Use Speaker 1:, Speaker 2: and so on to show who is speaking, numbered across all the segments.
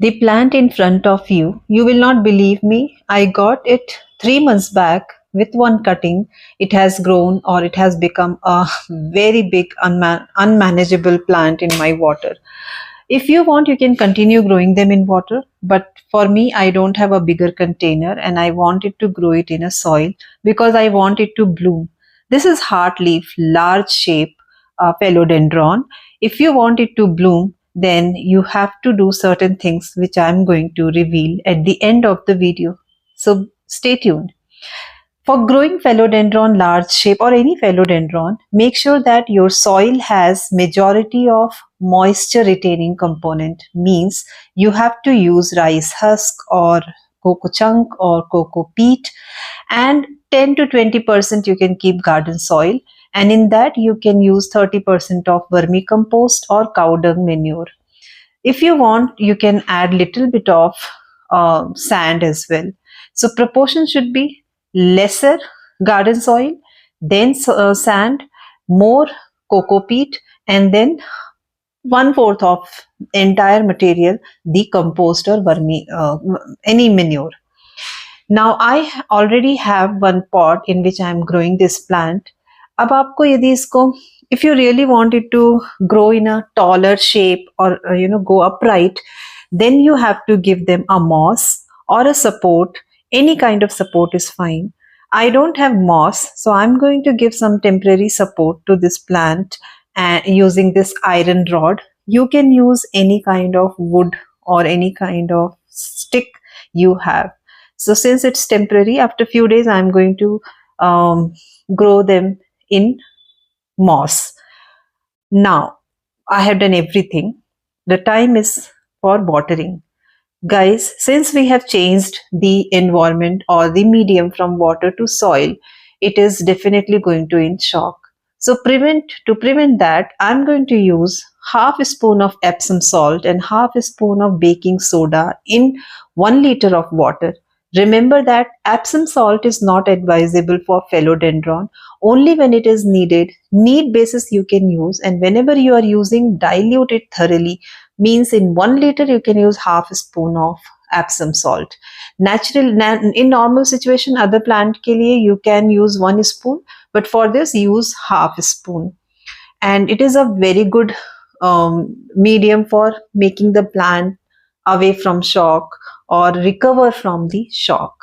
Speaker 1: The plant in front of you, you will not believe me. I got it 3 months back with one cutting. It has grown or it has become a very big unmanageable plant in my water. If you want, you can continue growing them in water. But for me, I don't have a bigger container and I wanted to grow it in a soil because I want it to bloom. This is heartleaf, large shape philodendron. If you want it to bloom, then you have to do certain things which I'm going to reveal at the end of the video. So stay tuned. For growing philodendron large shape or any philodendron, make sure that your soil has majority of moisture retaining component. Means you have to use rice husk or cocoa chunk or cocoa peat, and 10 to 20% you can keep garden soil, and in that you can use 30% of vermicompost or cow dung manure. If you want, you can add little bit of sand as well. So proportion should be lesser garden soil, then sand, more cocoa peat, and then 1/4 of entire material, the compost or any manure. Now I already have one pot in which I am growing this plant. अब आपको यदि इसको, if you really want it to grow in a taller shape or go upright, then you have to give them a moss or a support. Any kind of support is fine. I don't have moss, so I'm going to give some temporary support to this plant using this iron rod. You can use any kind of wood or any kind of stick you have. So since it's temporary, after few days I'm going to grow them in moss. Now I have done everything. The time is for watering. Guys, since we have changed the environment or the medium from water to soil, it is definitely going to in shock. So to prevent that, I'm going to use half a spoon of Epsom salt and half a spoon of baking soda in 1 liter of water. Remember that Epsom salt is not advisable for philodendron. Only when it is needed, need basis you can use, and whenever you are using, dilute it thoroughly. Means in 1 liter you can use half a spoon of Epsom salt. In normal situation, other plant ke liye you can use 1 spoon, but for this use half a spoon. And it is a very good medium for making the plant away from shock or recover from the shock.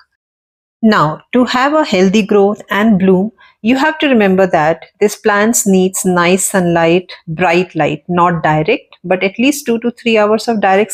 Speaker 1: Now, to have a healthy growth and bloom, you have to remember that this plant needs nice sunlight, bright light, not direct, but at least 2 to 3 hours of direct